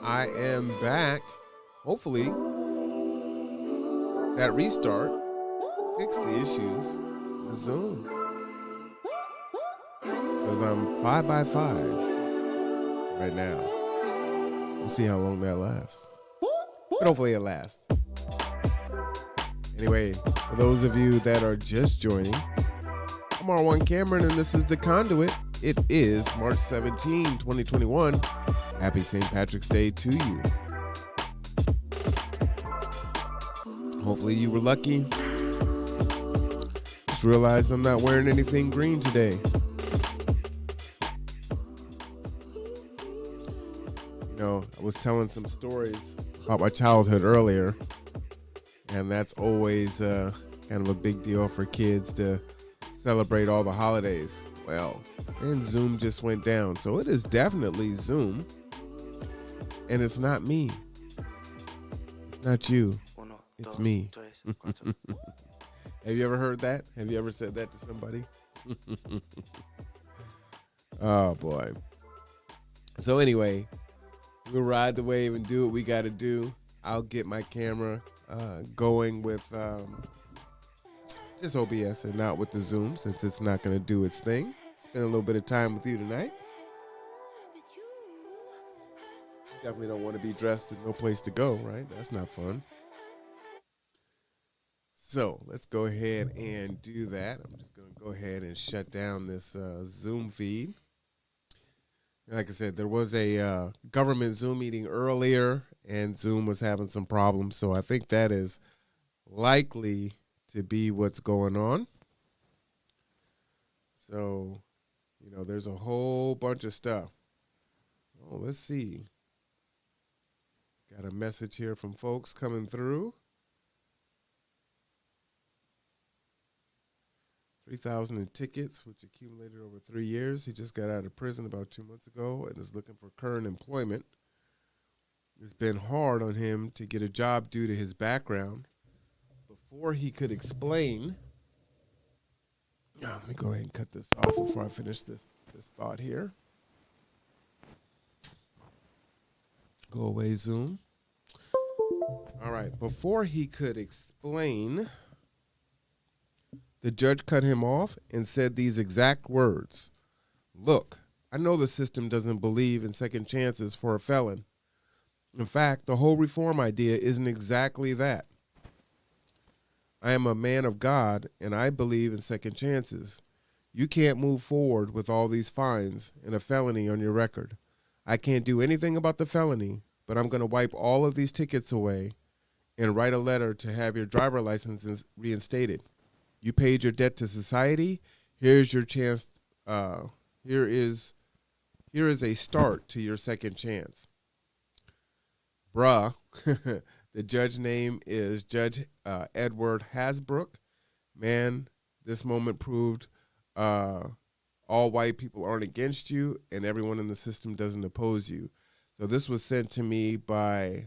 I am back. Hopefully, that restart fixed the issues with Zoom. Because I'm 5 by 5 right now. We'll see how long that lasts. But hopefully it lasts. Anyway, for those of you that are just joining, I'm R1 Cameron and this is The Conduit. It is March 17, 2021. Happy St. Patrick's Day to you. Hopefully you were lucky. Just realized I'm not wearing anything green today. You know, I was telling some stories about my childhood earlier, and that's always kind of a big deal for kids to celebrate all the holidays. Well, and Zoom just went down, so it is definitely Zoom, and it's not me. It's not you. It's me. Have you ever heard that? Have you ever said that to somebody? Oh, boy. So anyway, we'll ride the wave and do what we got to do. I'll get my camera going with just OBS and not with the Zoom since it's not going to do its thing. Spend a little bit of time with you tonight. Definitely don't want to be dressed and no place to go, right? That's not fun. So let's go ahead and do that. I'm just going to go ahead and shut down this Zoom feed. Like I said, there was a government Zoom meeting earlier, and Zoom was having some problems. So I think that is likely to be what's going on. So, you know, there's a whole bunch of stuff. Oh, let's see. Got a message here from folks coming through. 3,000 in tickets, which accumulated over 3 years. He just got out of prison about 2 months ago and is looking for current employment. It's been hard on him to get a job due to his background. Before he could explain, let me go ahead and cut this off before I finish this thought here. Go away, Zoom. All right, before he could explain, the judge cut him off and said these exact words. Look, I know the system doesn't believe in second chances for a felon. In fact, the whole reform idea isn't exactly that. I am a man of God, and I believe in second chances. You can't move forward with all these fines and a felony on your record. I can't do anything about the felony, but I'm going to wipe all of these tickets away and write a letter to have your driver licenses reinstated. You paid your debt to society. Here's your chance. Here is a start to your second chance. Bruh, the judge name is Judge Edward Hasbrook. Man, this moment proved all white people aren't against you and everyone in the system doesn't oppose you. So this was sent to me by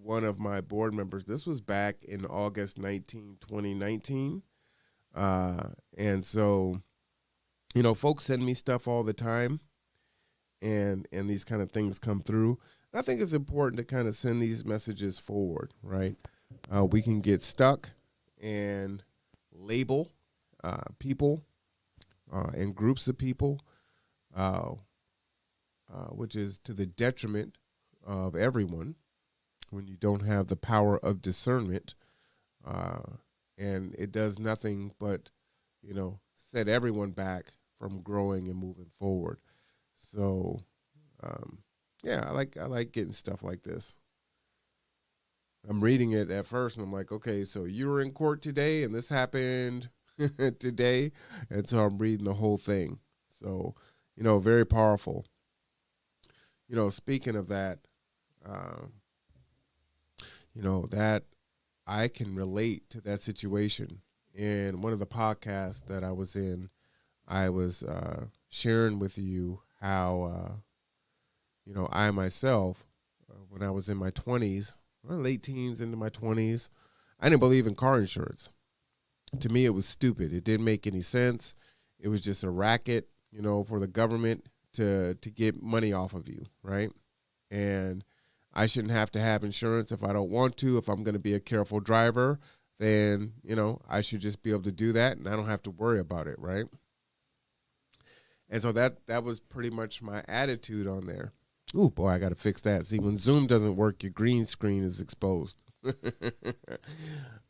one of my board members. This was back in August 2019. And so, you know, folks send me stuff all the time and these kind of things come through. I think it's important to kind of send these messages forward, right? We can get stuck and label people and groups of people, which is to the detriment of everyone when you don't have the power of discernment. And it does nothing but, you know, set everyone back from growing and moving forward. So, yeah, I like getting stuff like this. I'm reading it at first, and I'm like, okay, so you were in court today, and this happened today, and so I'm reading the whole thing. So, you know, very powerful. You know, speaking of that, you know, that I can relate to that situation. In one of the podcasts that I was in, I was sharing with you how, you know, I myself, when I was in my 20s, late teens into my 20s, I didn't believe in car insurance. To me, it was stupid. It didn't make any sense. It was just a racket, you know, for the government to get money off of you, right? And I shouldn't have to have insurance if I don't want to. If I'm going to be a careful driver, then, I should just be able to do that and I don't have to worry about it, right? And so that was pretty much my attitude on there. Ooh, boy, I got to fix that. See, when Zoom doesn't work, your green screen is exposed.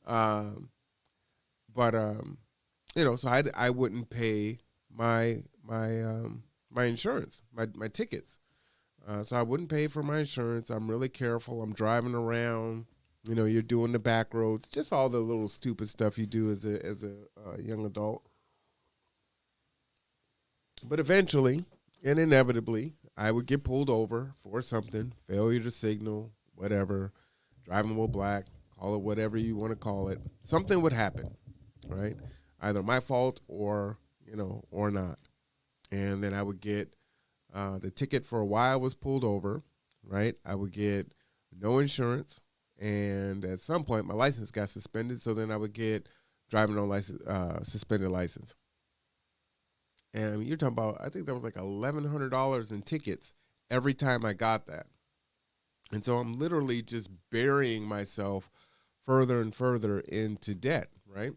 um, but so I wouldn't pay my insurance, my tickets. So I wouldn't pay for my insurance. I'm really careful. I'm driving around. You're doing the back roads, just all the little stupid stuff you do as a young adult. But eventually and inevitably, I would get pulled over for something, failure to signal, whatever, driving while black, call it whatever you want to call it. Something would happen, right? Either my fault or not. And then I would get the ticket for a while I was pulled over, right? I would get no insurance. And at some point, my license got suspended. So then I would get driving on license, suspended license. And I mean, you're talking about, I think that was like $1,100 in tickets every time I got that. And so I'm literally just burying myself further and further into debt, right?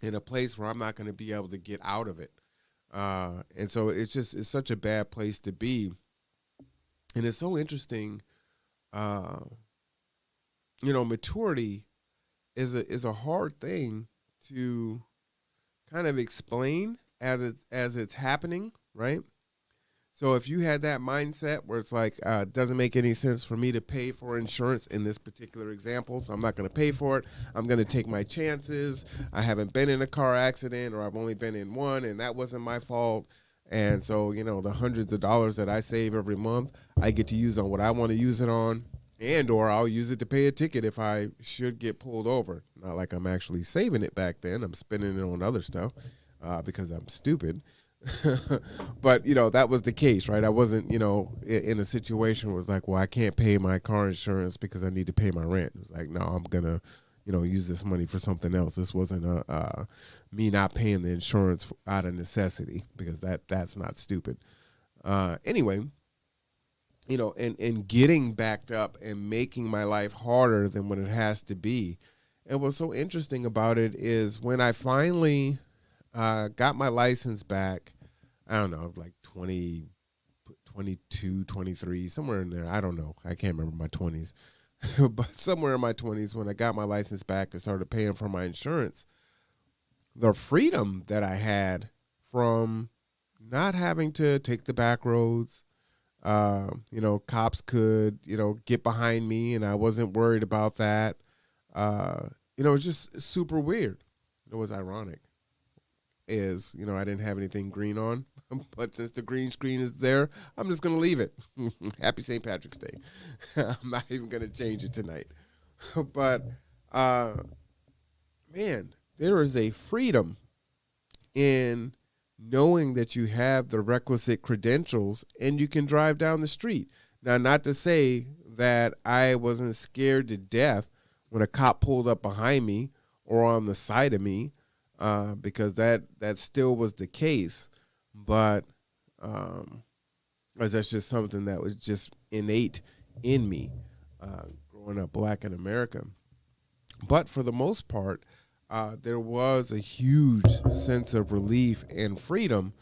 In a place where I'm not going to be able to get out of it. And so it's such a bad place to be. And it's so interesting. Maturity is a hard thing to kind of explain as it's happening, right? So if you had that mindset where it's like, it doesn't make any sense for me to pay for insurance in this particular example, so I'm not going to pay for it. I'm going to take my chances. I haven't been in a car accident, or I've only been in one, and that wasn't my fault. And so, the hundreds of dollars that I save every month, I get to use on what I want to use it on, or I'll use it to pay a ticket if I should get pulled over. Not like I'm actually saving it back then. I'm spending it on other stuff because I'm stupid. But, that was the case, right? I wasn't, in a situation where it was like, well, I can't pay my car insurance because I need to pay my rent. It was like, no, I'm going to, use this money for something else. This wasn't me not paying the insurance out of necessity, because that's not stupid. Anyway, and getting backed up and making my life harder than what it has to be. And what's so interesting about it is when I finally got my license back, I don't know, like 20, 22, 23, somewhere in there. I don't know. I can't remember my 20s. But somewhere in my 20s, when I got my license back and started paying for my insurance, the freedom that I had from not having to take the back roads, cops could, get behind me and I wasn't worried about that. It was just super weird. It was ironic. Is, I didn't have anything green on, but since the green screen is there, I'm just going to leave it. Happy St. Patrick's Day. I'm not even going to change it tonight. But, man, there is a freedom in knowing that you have the requisite credentials and you can drive down the street. Now, not to say that I wasn't scared to death when a cop pulled up behind me or on the side of me, because that still was the case, but that's just something that was just innate in me growing up black in America. But for the most part, there was a huge sense of relief and freedom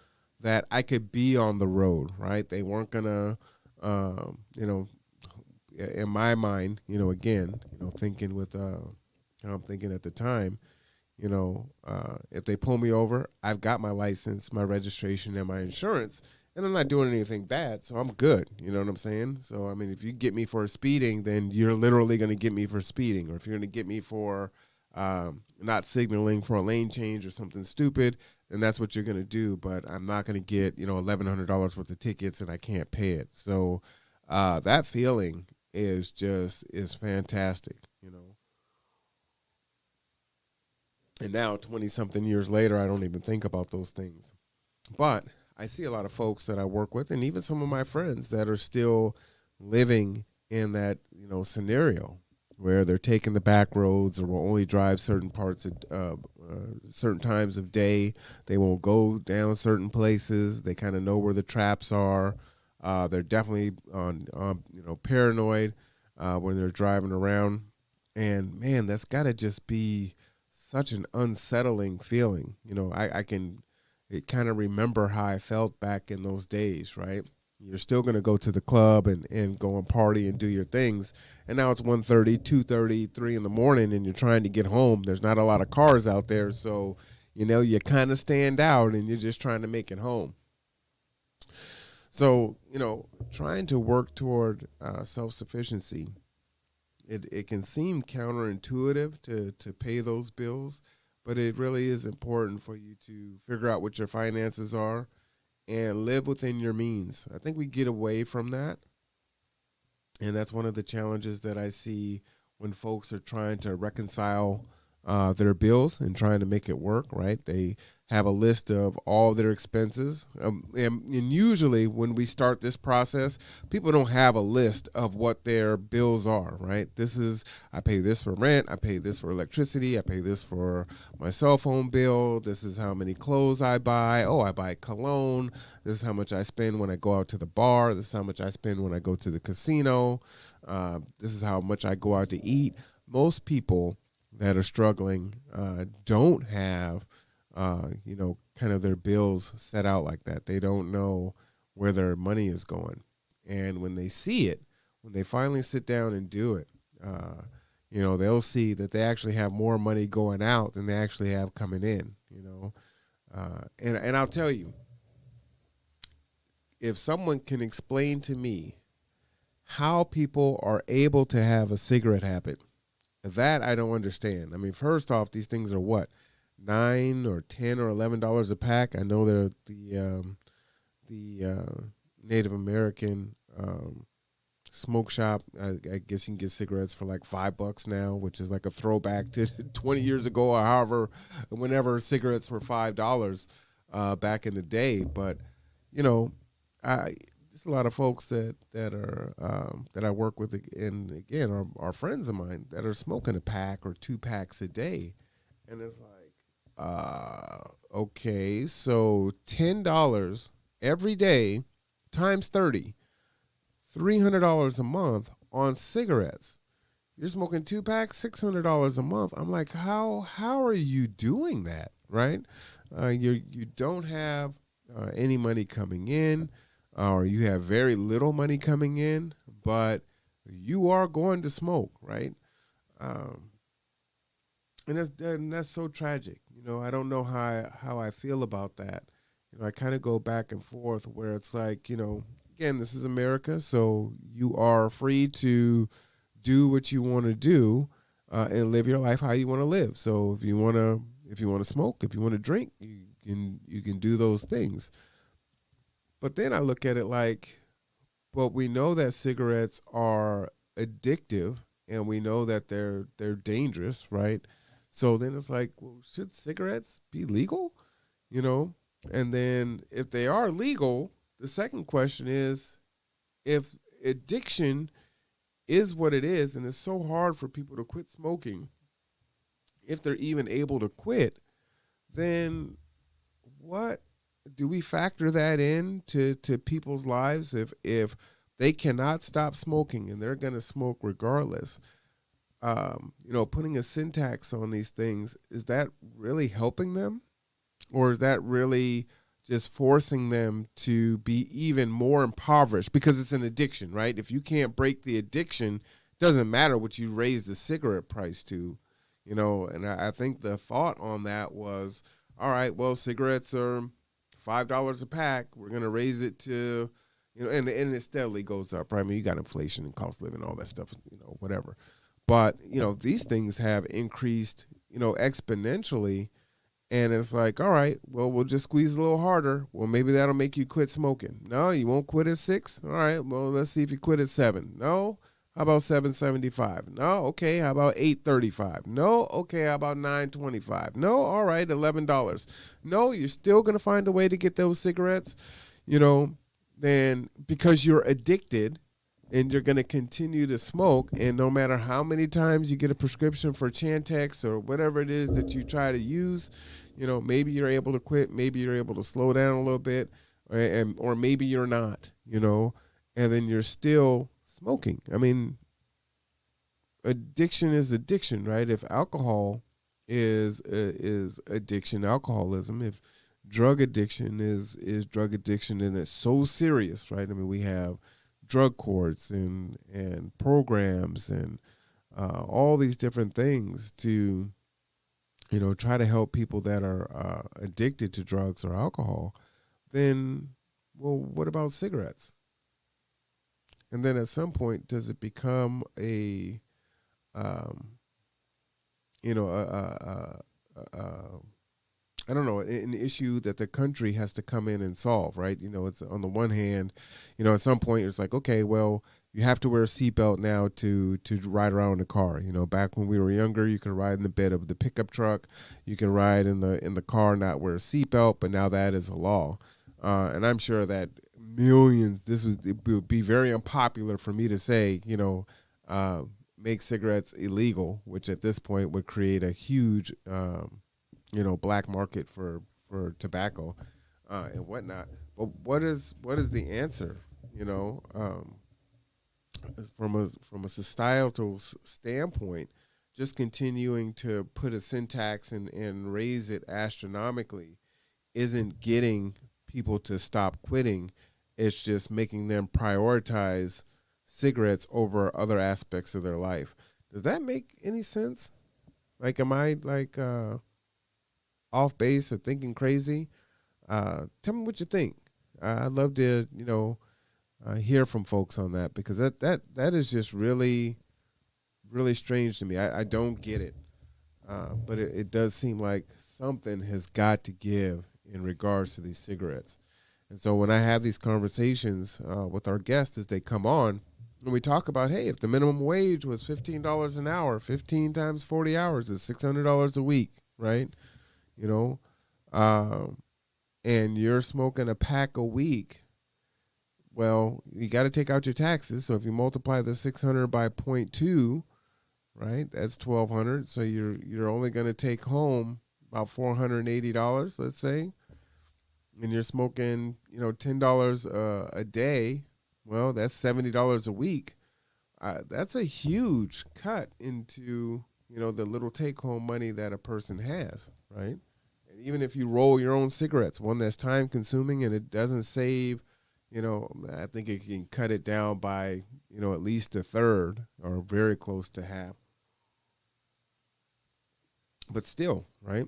that I could be on the road, right? They weren't gonna, in my mind, again, thinking with how I'm thinking at the time, if they pull me over, I've got my license, my registration, and my insurance, and I'm not doing anything bad, so I'm good. You know what I'm saying? So, I mean, if you get me for speeding, then you're literally going to get me for speeding. Or if you're going to get me for not signaling for a lane change or something stupid, then that's what you're going to do. But I'm not going to get, $1,100 worth of tickets and I can't pay it. So that feeling is fantastic, And now, 20-something years later, I don't even think about those things. But I see a lot of folks that I work with, and even some of my friends that are still living in that, scenario where they're taking the back roads or will only drive certain parts of certain times of day. They won't go down certain places. They kind of know where the traps are. They're definitely paranoid when they're driving around. And man, that's got to just be such an unsettling feeling. I can kind of remember how I felt back in those days, right? You're still going to go to the club and go and party and do your things. And now it's 1:30, 2:30, 3 in the morning, and you're trying to get home. There's not a lot of cars out there. So, you kind of stand out and you're just trying to make it home. So, trying to work toward self-sufficiency, it can seem counterintuitive to pay those bills, but it really is important for you to figure out what your finances are and live within your means. I think we get away from that. And that's one of the challenges that I see when folks are trying to reconcile their bills and trying to make it work, right? They have a list of all their expenses. And usually when we start this process, people don't have a list of what their bills are, right? I pay this for rent, I pay this for electricity, I pay this for my cell phone bill, this is how many clothes I buy, I buy cologne, this is how much I spend when I go out to the bar, this is how much I spend when I go to the casino, this is how much I go out to eat. Most people that are struggling don't have kind of their bills set out like that. They don't know where their money is going. And when they see it, when they finally sit down and do it, they'll see that they actually have more money going out than they actually have coming in, and I'll tell you, if someone can explain to me how people are able to have a cigarette habit, that I don't understand. I mean, first off, these things are what? $9 or $10 or $11 a pack. I know they're the Native American smoke shop. I guess you can get cigarettes for like $5 now, which is like a throwback to 20 years ago or however, whenever cigarettes were $5 back in the day. But there's a lot of folks that I work with, and again are friends of mine that are smoking a pack or 2 packs a day, and it's like, okay, so $10 every day times 30, $300 a month on cigarettes. You're smoking 2 packs, $600 a month. I'm like, how are you doing that, right? You don't have any money coming in, or you have very little money coming in, but you are going to smoke, right? And that's so tragic. I don't know how I feel about that. I kind of go back and forth where it's like, again, this is America, so you are free to do what you want to do and live your life how you want to live. So if you want to smoke, if you want to drink, you can do those things. But then I look at it like, but we know that cigarettes are addictive, and we know that they're dangerous, right? So then it's like, well, should cigarettes be legal? And then if they are legal, the second question is, if addiction is what it is, and it's so hard for people to quit smoking, if they're even able to quit, then what do we factor that in to people's lives? If they cannot stop smoking and they're going to smoke regardless, putting a sin tax on these things, is that really helping them? Or is that really just forcing them to be even more impoverished because it's an addiction, right? If you can't break the addiction, it doesn't matter what you raise the cigarette price to, and I think the thought on that was, all right, well, cigarettes are $5 a pack. We're going to raise it to, and it steadily goes up, right? I mean, you got inflation and cost of living, all that stuff, whatever. But, these things have increased, exponentially. And it's like, all right, well, we'll just squeeze a little harder. Well, maybe that'll make you quit smoking. No, you won't quit at 6? All right, well, let's see if you quit at 7. No? How about 7.75? No? Okay, how about 8.35? No? Okay, how about 9.25? No? All right, $11. No, you're still going to find a way to get those cigarettes, then because you're addicted, and you're going to continue to smoke, and no matter how many times you get a prescription for Chantix or whatever it is that you try to use, maybe you're able to quit, maybe you're able to slow down a little bit, or maybe you're not, and then you're still smoking. I mean, addiction is addiction, right? If alcohol is addiction, alcoholism. If drug addiction is drug addiction, and it's so serious, right? I mean, we have drug courts and programs and all these different things to try to help people that are addicted to drugs or alcohol. Then, well, what about cigarettes? And then at some point, does it become a um, you know, I don't know, an issue that the country has to come in and solve, right? It's on the one hand, at some point it's like, okay, well, you have to wear a seatbelt now to ride around in the car. Back when we were younger, you could ride in the bed of the pickup truck, you can ride in the car, not wear a seatbelt, but now that is a law, and I'm sure that millions. It would be very unpopular for me to say, uh, make cigarettes illegal, which at this point would create a huge, black market for tobacco and whatnot. But what is the answer? You know, um, from a societal standpoint, just continuing to put a syntax and raise it astronomically isn't getting people to stop quitting. It's just making them prioritize cigarettes over other aspects of their life. Does that make any sense? Like, am I like off base or thinking crazy? Tell me what you think. I'd love to, hear from folks on that, because that is just really, really strange to me. I don't get it. But it does seem like something has got to give in regards to these cigarettes. And so when I have these conversations with our guests as they come on, and we talk about, hey, if the minimum wage was $15 an hour, 15 times 40 hours is $600 a week, right? You know, um, and you're smoking a pack a week, well, you got to take out your taxes. So if you multiply the 600 by zero point 0.2, right, that's 1,200. So you're only going to take home about $480, let's say, and you're smoking, $10 a day. Well, that's $70 a week. That's a huge cut into the little take home money that a person has, right? And even if you roll your own cigarettes, one that's time consuming and it doesn't save, I think it can cut it down by at least a third or very close to half. But still, right?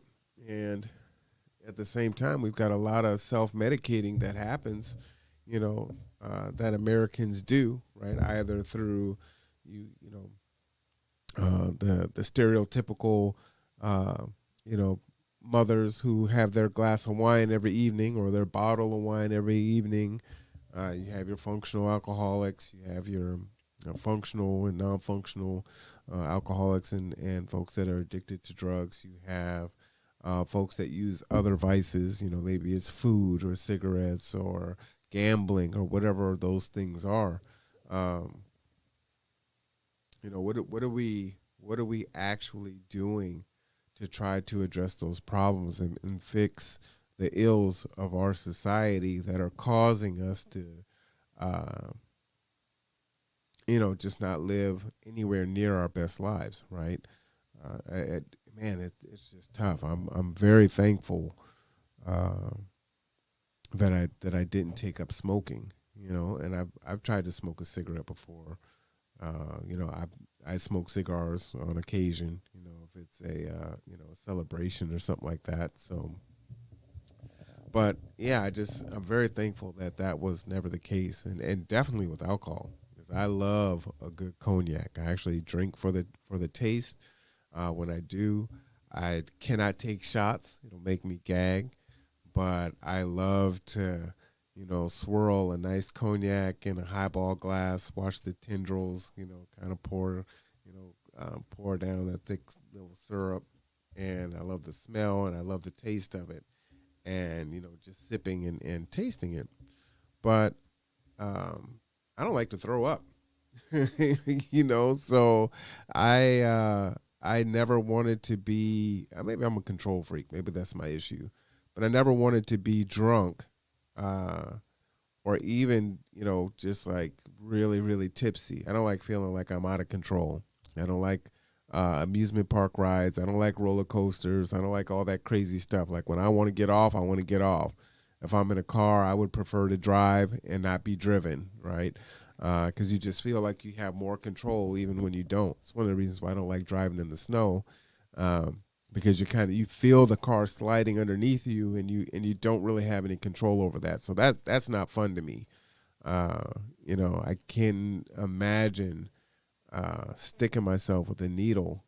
And at the same time, we've got a lot of self-medicating that happens, that Americans do, right? Either through the stereotypical, uh, you know, mothers who have their glass of wine every evening or their bottle of wine every evening. You have your functional alcoholics. You have your functional and non-functional alcoholics and folks that are addicted to drugs. You have folks that use other vices. Maybe it's food or cigarettes or gambling or whatever those things are. Um, what are we actually doing to try to address those problems and fix the ills of our society that are causing us to, uh, just not live anywhere near our best lives, right? It's just tough. I'm very thankful uh, that I didn't take up smoking, and I've tried to smoke a cigarette before. I smoke cigars on occasion, if it's a celebration or something like that. So, but yeah, I'm very thankful that was never the case, and definitely with alcohol, because I love a good cognac. I actually drink for the taste. When I do, I cannot take shots; it'll make me gag. But I love to, swirl a nice cognac in a highball glass, watch the tendrils, kind of pour down that thick little syrup, and I love the smell and I love the taste of it, and just sipping and tasting it. But I don't like to throw up, so I never wanted to be. Maybe I'm a control freak. Maybe that's my issue. But I never wanted to be drunk uh, or even, just like really, really tipsy. I don't like feeling like I'm out of control. I don't like amusement park rides. I don't like roller coasters. I don't like all that crazy stuff. Like when I want to get off, I want to get off. If I'm in a car, I would prefer to drive and not be driven, right? Because you just feel like you have more control even when you don't. It's one of the reasons why I don't like driving in the snow, um, because you feel the car sliding underneath you, and you don't really have any control over that. So that's not fun to me. Uh, I can imagine sticking myself with a needle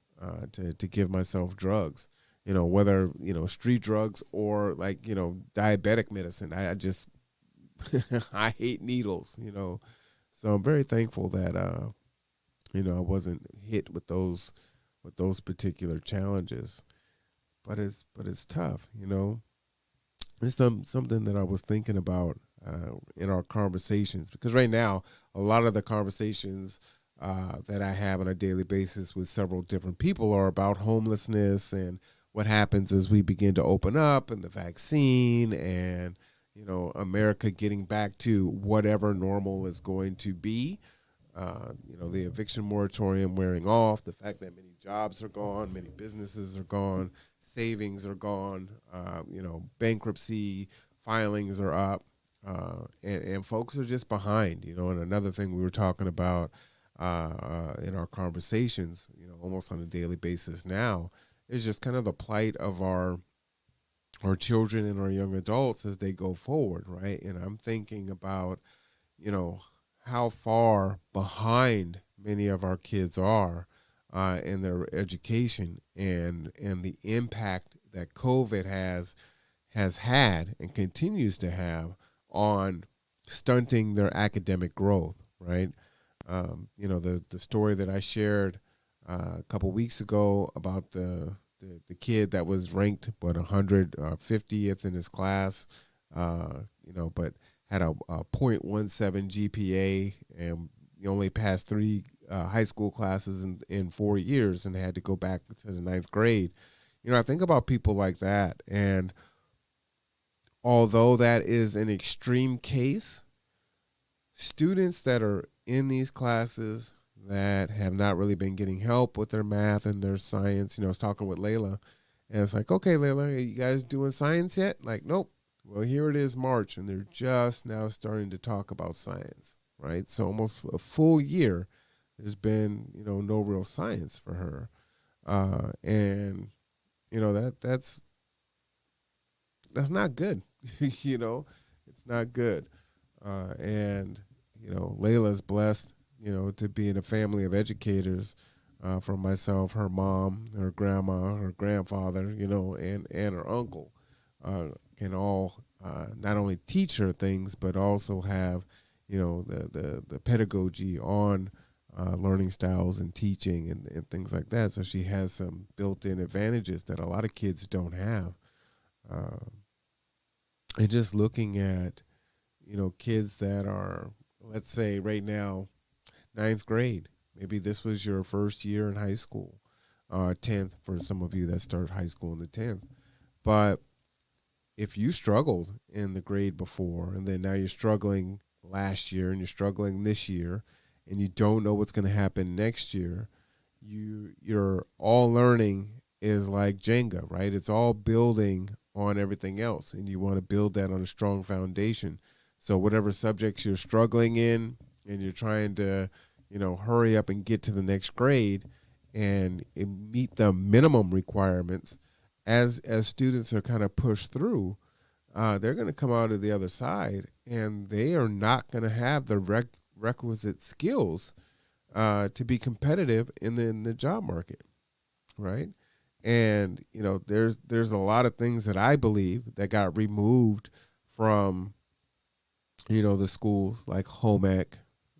to give myself drugs. Whether street drugs or like diabetic medicine. I just I hate needles. So I'm very thankful that I wasn't hit with those particular challenges. But it's tough. It's something that I was thinking about in our conversations, because right now a lot of the conversations that I have on a daily basis with several different people are about homelessness and what happens as we begin to open up, and the vaccine, and America getting back to whatever normal is going to be. The eviction moratorium wearing off, the fact that many jobs are gone, many businesses are gone, savings are gone, bankruptcy filings are up, and folks are just behind. And another thing we were talking about in our conversations, almost on a daily basis now, is just kind of the plight of our children and our young adults as they go forward, right? And I'm thinking about, you know, how far behind many of our kids are in their education, and the impact that COVID has had and continues to have on stunting their academic growth, right? The story that I shared a couple weeks ago about the kid that was ranked 150th in his class, but had a .17 GPA, and he only passed three high school classes in 4 years, and had to go back to the ninth grade. I think about people like that, and although that is an extreme case, students that are in these classes that have not really been getting help with their math and their science. I was talking with Layla, and it's like, okay, Layla, are you guys doing science yet? Like, nope. Well, here it is, March, and they're just now starting to talk about science, right? So almost a full year, there's been, no real science for her. And, that's not good. It's not good. And Layla's blessed, to be in a family of educators, from myself, her mom, her grandma, her grandfather, and her uncle, can all not only teach her things, but also have, the pedagogy on learning styles and teaching, and things like that. So she has some built-in advantages that a lot of kids don't have. Uh, and just looking at, kids that are, let's say right now, ninth grade. Maybe this was your first year in high school, 10th for some of you that started high school in the 10th. But if you struggled in the grade before, and then now you're struggling last year, and you're struggling this year, and you don't know what's going to happen next year, you're all learning is like Jenga, right? It's all building on everything else, and you want to build that on a strong foundation. So whatever subjects you're struggling in, and you're trying to, hurry up and get to the next grade and meet the minimum requirements, as students are kind of pushed through, they're going to come out of the other side, and they are not going to have the requisite skills to be competitive in the job market, right? And there's a lot of things that I believe that got removed from the schools, like home ec.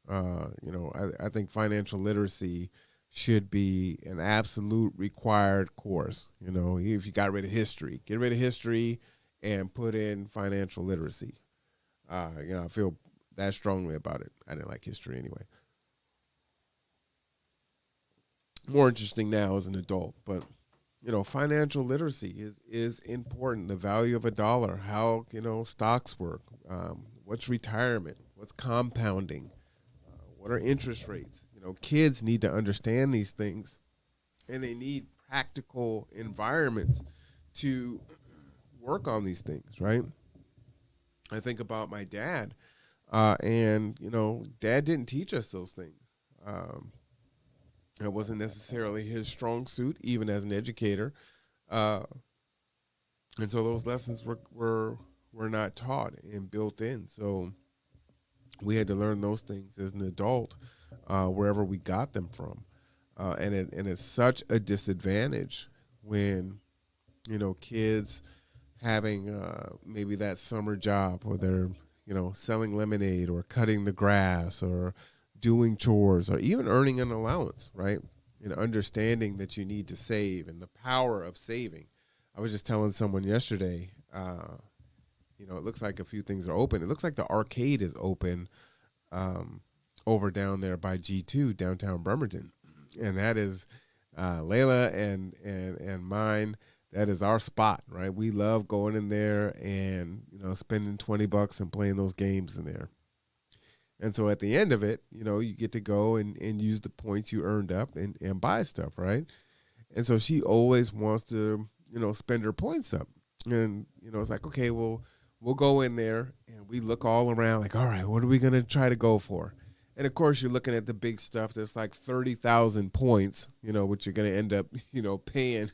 I think financial literacy should be an absolute required course. If you got rid of history, get rid of history and put in financial literacy. I feel that strongly about it. I didn't like history anyway. More interesting now as an adult, but financial literacy is important. The value of a dollar, how stocks work, what's retirement, what's compounding, what are interest rates. Kids need to understand these things, and they need practical environments to work on these things, right? I think about my dad, and Dad didn't teach us those things. Um, it wasn't necessarily his strong suit, even as an educator, uh, and so those lessons were not taught and built in. So we had to learn those things as an adult, wherever we got them from, and it's such a disadvantage when kids having maybe that summer job where they're selling lemonade or cutting the grass or doing chores or even earning an allowance, right? Understanding that you need to save and the power of saving. I was just telling someone yesterday, it looks like a few things are open. It looks like the arcade is open over down there by G2 downtown Bremerton, and that is Layla and mine. That is our spot, right? We love going in there and spending $20 and playing those games in there. And so at the end of it, you get to go and use the points you earned up and buy stuff, right? And so she always wants to spend her points up, and it's like, okay, well, we'll go in there and we look all around like, all right, what are we gonna try to go for? And of course, you're looking at the big stuff that's like 30,000 points, which you're going to end up, paying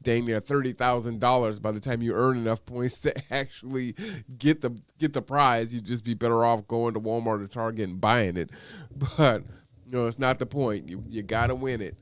dang near $30,000 by the time you earn enough points to actually get the prize. You'd just be better off going to Walmart or Target and buying it. But it's not the point. You got to win it.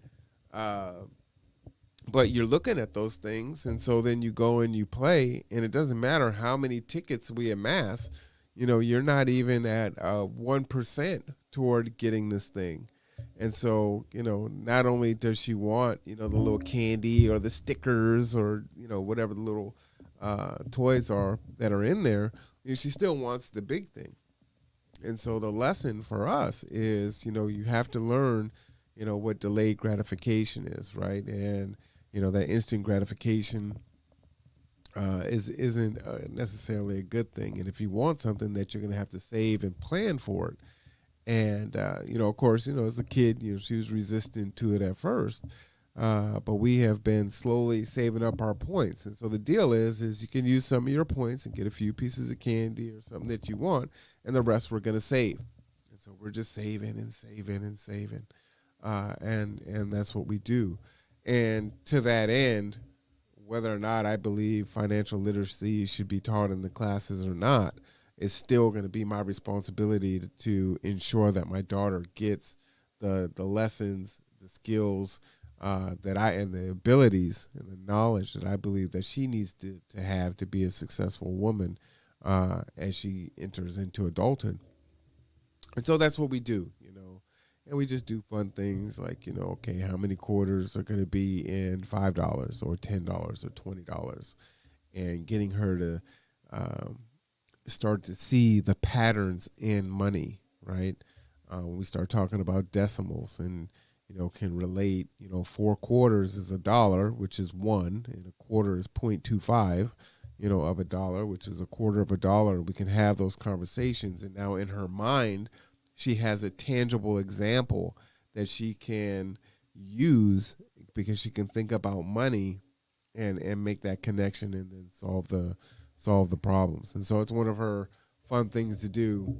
But you're looking at those things, and so then you go and you play, and it doesn't matter how many tickets we amass. You're not even at 1% toward getting this thing. And so, not only does she want, the little candy or the stickers or, whatever the little toys are that are in there, she still wants the big thing. And so the lesson for us is, you have to learn, what delayed gratification is, right? And, that instant gratification isn't necessarily a good thing. And if you want something, that you're going to have to save and plan for it. And, of course, as a kid, she was resistant to it at first. But we have been slowly saving up our points. And so the deal is you can use some of your points and get a few pieces of candy or something that you want, and the rest we're going to save. And so we're just saving and saving and saving. And that's what we do. And to that end, whether or not I believe financial literacy should be taught in the classes or not, it's still going to be my responsibility to ensure that my daughter gets the lessons, the skills and the abilities and the knowledge that I believe that she needs to have to be a successful woman as she enters into adulthood. And so that's what we do, And we just do fun things like, okay, how many quarters are going to be in $5 or $10 or $20, and getting her to start to see the patterns in money, right? When we start talking about decimals and, can relate, 4 quarters is $1, which is 1, and a quarter is 0.25, of $1, which is a quarter of $1. We can have those conversations. And now in her mind, she has a tangible example that she can use because she can think about money and make that connection and then solve the problems. And so it's one of her fun things to do.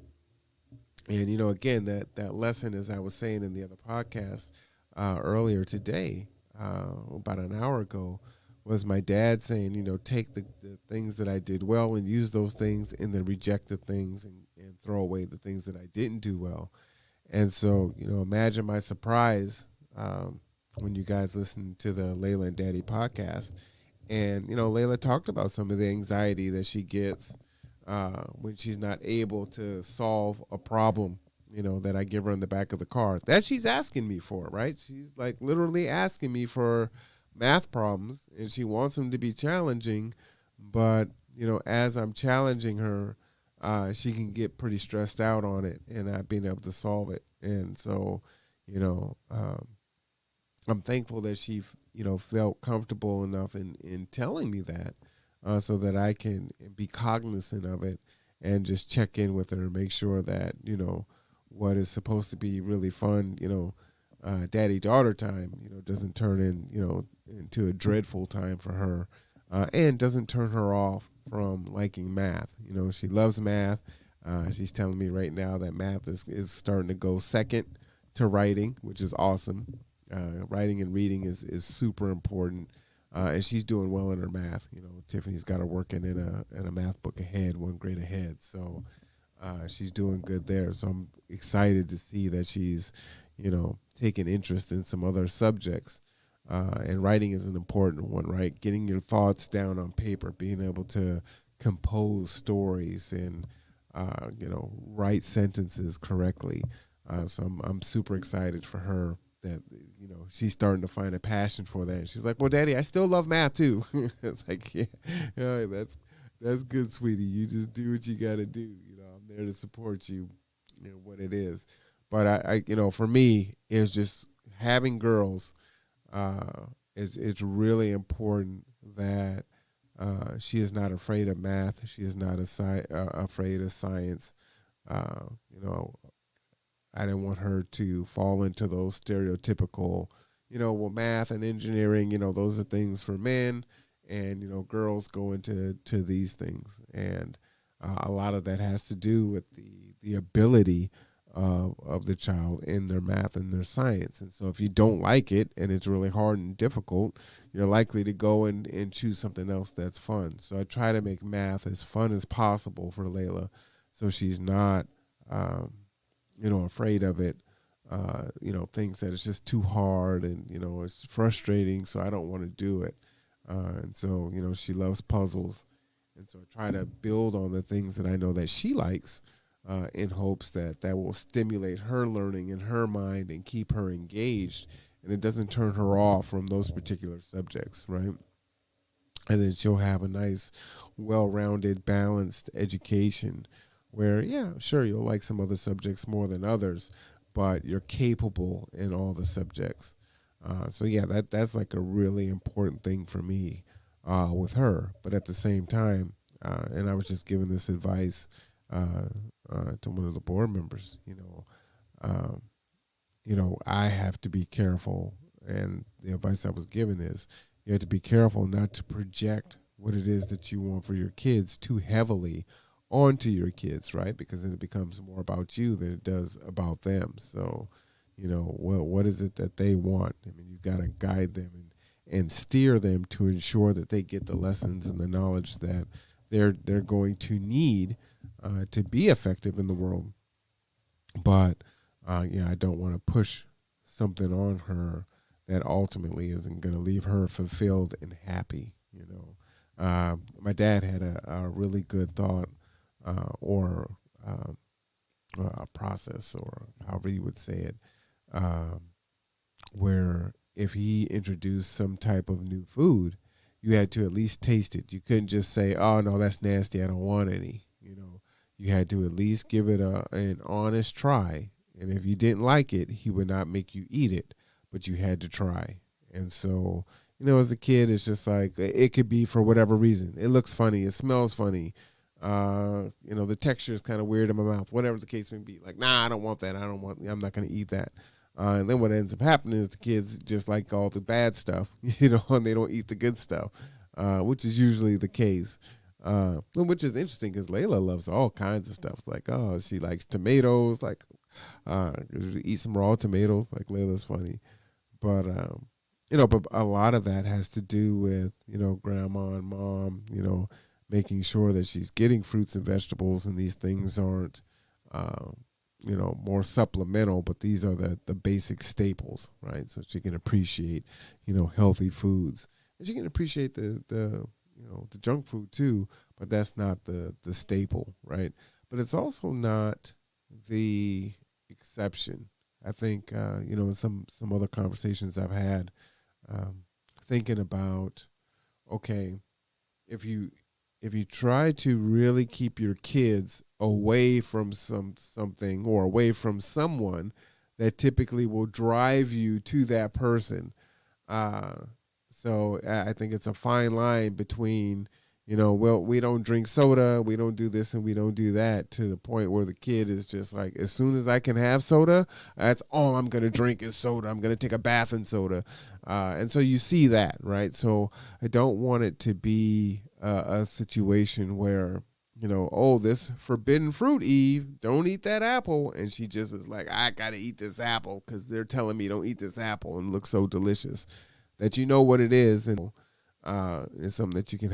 And, again, that lesson, as I was saying in the other podcast earlier today, about an hour ago, was my dad saying, take the things that I did well and use those things, and then reject the things and throw away the things that I didn't do well. And so, imagine my surprise when you guys listen to the Layla and Daddy podcast. And, Layla talked about some of the anxiety that she gets when she's not able to solve a problem, that I give her in the back of the car that she's asking me for, right? She's like literally asking me for math problems, and she wants them to be challenging. But, as I'm challenging her, she can get pretty stressed out on it and not being able to solve it. And so, I'm thankful that she felt comfortable enough in telling me that, so that I can be cognizant of it and just check in with her and make sure that, what is supposed to be really fun, daddy daughter time, doesn't turn into a dreadful time for her, and doesn't turn her off from liking math. She loves math. She's telling me right now that math is starting to go second to writing, which is awesome. Writing and reading is super important, and she's doing well in her math. Tiffany's got her working in a math book ahead, one grade ahead. So she's doing good there. So I'm excited to see that she's, taking interest in some other subjects. And writing is an important one, right? Getting your thoughts down on paper, being able to compose stories and, write sentences correctly. So I'm super excited for her that, she's starting to find a passion for that. And she's like, well, Daddy, I still love math too. It's like, yeah, that's good, sweetie. You just do what you got to do. I'm there to support you, what it is. But for me, it's just having girls. It's really important that she is not afraid of math. She is not afraid of science. You know, I didn't want her to fall into those stereotypical, well, math and engineering, those are things for men, and girls go into these things, and a lot of that has to do with the ability of the child in their math and their science. And so if you don't like it and it's really hard and difficult, you're likely to go and choose something else that's fun. So I try to make math as fun as possible for Layla, so she's not afraid of it, thinks that it's just too hard and, it's frustrating, so I don't want to do it. And so, she loves puzzles. And so I try to build on the things that I know that she likes, in hopes that will stimulate her learning in her mind and keep her engaged, and it doesn't turn her off from those particular subjects, right? And then she'll have a nice, well-rounded, balanced education where, yeah, sure, you'll like some other subjects more than others, but you're capable in all the subjects. So yeah, that's like a really important thing for me with her. But at the same time, and I was just giving this advice to one of the board members, um, I have to be careful, and the advice I was given is you have to be careful not to project what it is that you want for your kids too heavily onto your kids, right? Because then it becomes more about you than it does about them. So, what is it that they want? I mean, you've got to guide them and steer them to ensure that they get the lessons and the knowledge that they're going to need to be effective in the world. But I don't want to push something on her that ultimately isn't going to leave her fulfilled and happy. My dad had a really good thought, or a process, or however you would say it, where if he introduced some type of new food, you had to at least taste it. You couldn't just say, "Oh no, that's nasty. I don't want any." You had to at least give it an honest try. And if you didn't like it, he would not make you eat it, but you had to try. And so, as a kid, it's just like it could be for whatever reason. It looks funny. It smells funny. The texture is kind of weird in my mouth. Whatever the case may be. Like, nah, I don't want that. I'm not going to eat that. And then what ends up happening is the kids just like all the bad stuff, and they don't eat the good stuff, which is usually the case. Which is interesting because Layla loves all kinds of stuff. It's like, oh, she likes tomatoes. Like, eat some raw tomatoes. Like, Layla's funny. But, but a lot of that has to do with, grandma and mom, making sure that she's getting fruits and vegetables, and these things aren't, more supplemental, but these are the basic staples, right? So she can appreciate, healthy foods. And she can appreciate the junk food too, but that's not the staple, right? But it's also not the exception. I think, in some other conversations I've had, thinking about, okay, if you try to really keep your kids away from something or away from someone that typically will drive you to that person, So I think it's a fine line between, well, we don't drink soda, we don't do this, and we don't do that, to the point where the kid is just like, as soon as I can have soda, that's all I'm going to drink is soda. I'm going to take a bath in soda. And so you see that, right? So I don't want it to be a situation where, oh, this forbidden fruit, Eve, don't eat that apple. And she just is like, I got to eat this apple because they're telling me don't eat this apple and it looks so delicious, that you know what it is, and it's something that you can